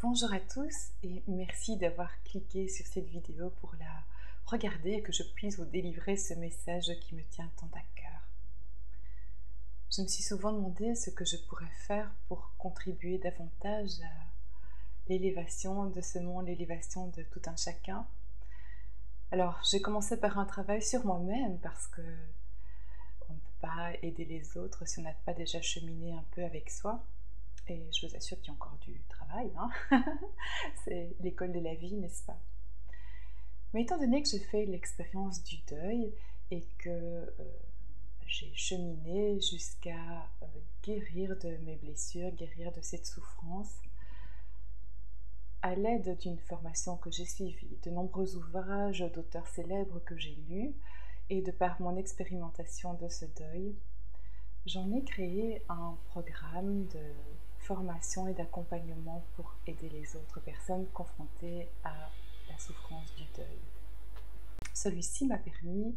Bonjour à tous et merci d'avoir cliqué sur cette vidéo pour la regarder et que je puisse vous délivrer ce message qui me tient tant à cœur. Je me suis souvent demandé ce que je pourrais faire pour contribuer davantage à l'élévation de ce monde, l'élévation de tout un chacun. Alors, j'ai commencé par un travail sur moi-même parce que on ne peut pas aider les autres si on n'a pas déjà cheminé un peu avec soi. Et je vous assure qu'il y a encore du travail, hein. C'est l'école de la vie, n'est-ce pas? Mais étant donné que j'ai fait l'expérience du deuil et que j'ai cheminé jusqu'à guérir de mes blessures, guérir de cette souffrance, à l'aide d'une formation que j'ai suivie, de nombreux ouvrages d'auteurs célèbres que j'ai lus, et de par mon expérimentation de ce deuil, j'en ai créé un programme de formation et d'accompagnement pour aider les autres personnes confrontées à la souffrance du deuil. Celui-ci m'a permis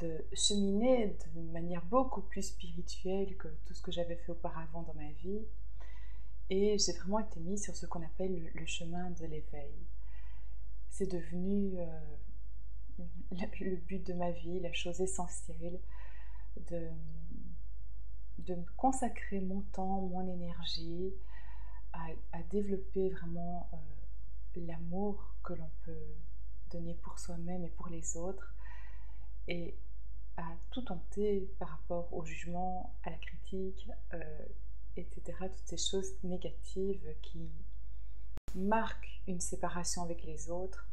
de cheminer d'une manière beaucoup plus spirituelle que tout ce que j'avais fait auparavant dans ma vie, et j'ai vraiment été mise sur ce qu'on appelle le chemin de l'éveil. C'est devenu le but de ma vie, la chose essentielle, de me consacrer mon temps, mon énergie à développer vraiment l'amour que l'on peut donner pour soi-même et pour les autres, et à tout tenter par rapport au jugement, à la critique, etc. Toutes ces choses négatives qui marquent une séparation avec les autres,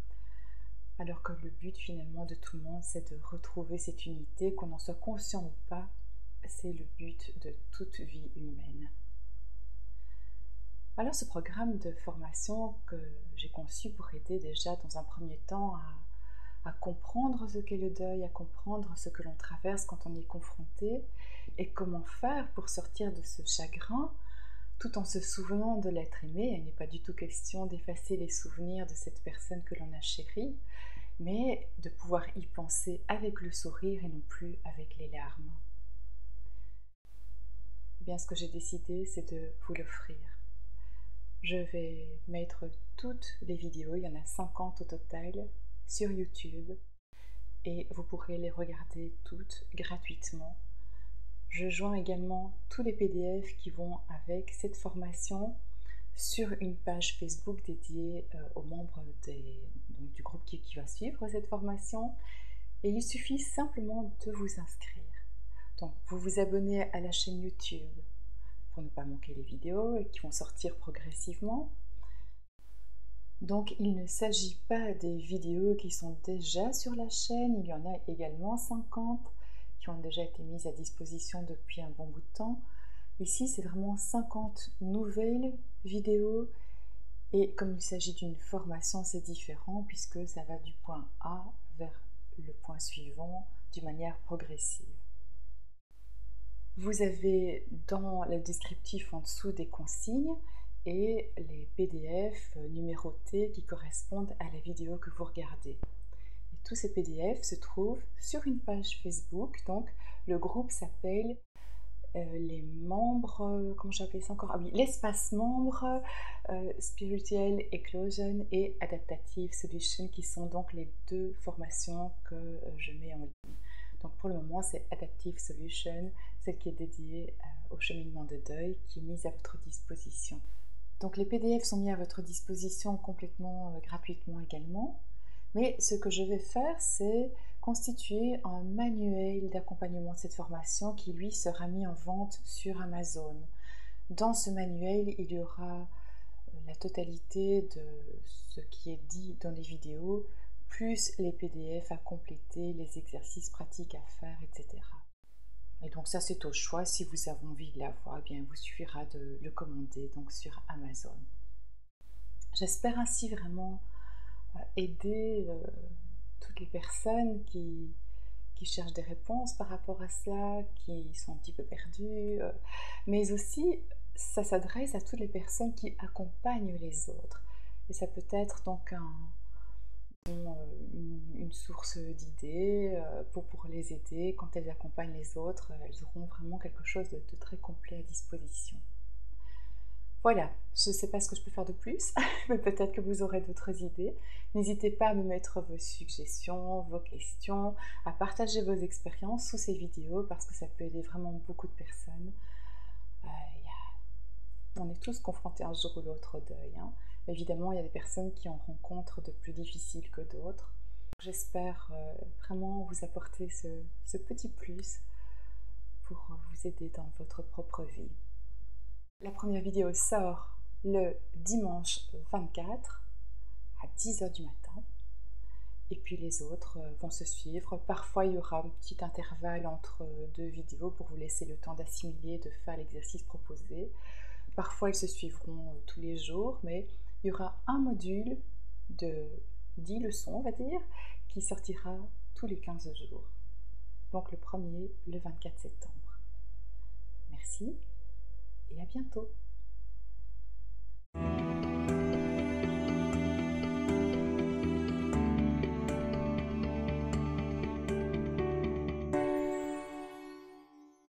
alors que le but finalement de tout le monde, c'est de retrouver cette unité, qu'on en soit conscient ou pas, c'est le but de toute vie humaine. Alors ce programme de formation que j'ai conçu pour aider déjà dans un premier temps à comprendre ce qu'est le deuil, à comprendre ce que l'on traverse quand on y est confronté, et comment faire pour sortir de ce chagrin tout en se souvenant de l'être aimé. Il n'est pas du tout question d'effacer les souvenirs de cette personne que l'on a chérie, mais de pouvoir y penser avec le sourire et non plus avec les larmes. Eh bien, ce que j'ai décidé, c'est de vous l'offrir. Je vais mettre toutes les vidéos, il y en a 50 au total, sur YouTube, et vous pourrez les regarder toutes gratuitement. Je joins également tous les PDF qui vont avec cette formation sur une page Facebook dédiée aux membres du groupe qui va suivre cette formation, et il suffit simplement de vous inscrire. Donc vous vous abonnez à la chaîne YouTube pour ne pas manquer les vidéos et qui vont sortir progressivement. Donc il ne s'agit pas des vidéos qui sont déjà sur la chaîne, il y en a également 50 qui ont déjà été mises à disposition depuis un bon bout de temps. Ici c'est vraiment 50 nouvelles vidéos, et comme il s'agit d'une formation, c'est différent puisque ça va du point A vers le point suivant d'une manière progressive. Vous avez dans le descriptif en dessous des consignes et les PDF numérotés qui correspondent à la vidéo que vous regardez. Et tous ces PDF se trouvent sur une page Facebook. Donc le groupe s'appelle les membres, comment j'appelais ça encore? Ah oui, l'espace membre, Spiritual Eclosion et Adaptative Solution, qui sont donc les deux formations que je mets en ligne. Donc pour le moment, c'est Adaptive Solution, celle qui est dédiée au cheminement de deuil, qui est mise à votre disposition. Donc les PDF sont mis à votre disposition complètement gratuitement également. Mais ce que je vais faire, c'est constituer un manuel d'accompagnement de cette formation qui, lui, sera mis en vente sur Amazon. Dans ce manuel, il y aura la totalité de ce qui est dit dans les vidéos, plus les PDF à compléter, les exercices pratiques à faire, etc. Et donc ça, c'est au choix. Si vous avez envie de l'avoir, eh bien, il vous suffira de le commander donc sur Amazon. J'espère ainsi vraiment aider toutes les personnes qui cherchent des réponses par rapport à cela, qui sont un petit peu perdues, mais aussi ça s'adresse à toutes les personnes qui accompagnent les autres. Et ça peut être donc une source d'idées pour les aider. Quand elles accompagnent les autres, elles auront vraiment quelque chose de très complet à disposition. Voilà, je ne sais pas ce que je peux faire de plus, mais peut-être que vous aurez d'autres idées. N'hésitez pas à me mettre vos suggestions, vos questions, à partager vos expériences sous ces vidéos parce que ça peut aider vraiment beaucoup de personnes. On est tous confrontés un jour ou l'autre au deuil, hein. Évidemment, il y a des personnes qui en rencontrent de plus difficiles que d'autres. J'espère vraiment vous apporter ce petit plus pour vous aider dans votre propre vie. La première vidéo sort le dimanche 24 à 10 h du matin. Et puis les autres vont se suivre. Parfois, il y aura un petit intervalle entre deux vidéos pour vous laisser le temps d'assimiler, de faire l'exercice proposé. Parfois, ils se suivront tous les jours, mais il y aura un module de 10 leçons, on va dire, qui sortira tous les 15 jours. Donc le premier, le 24 septembre. Merci et à bientôt.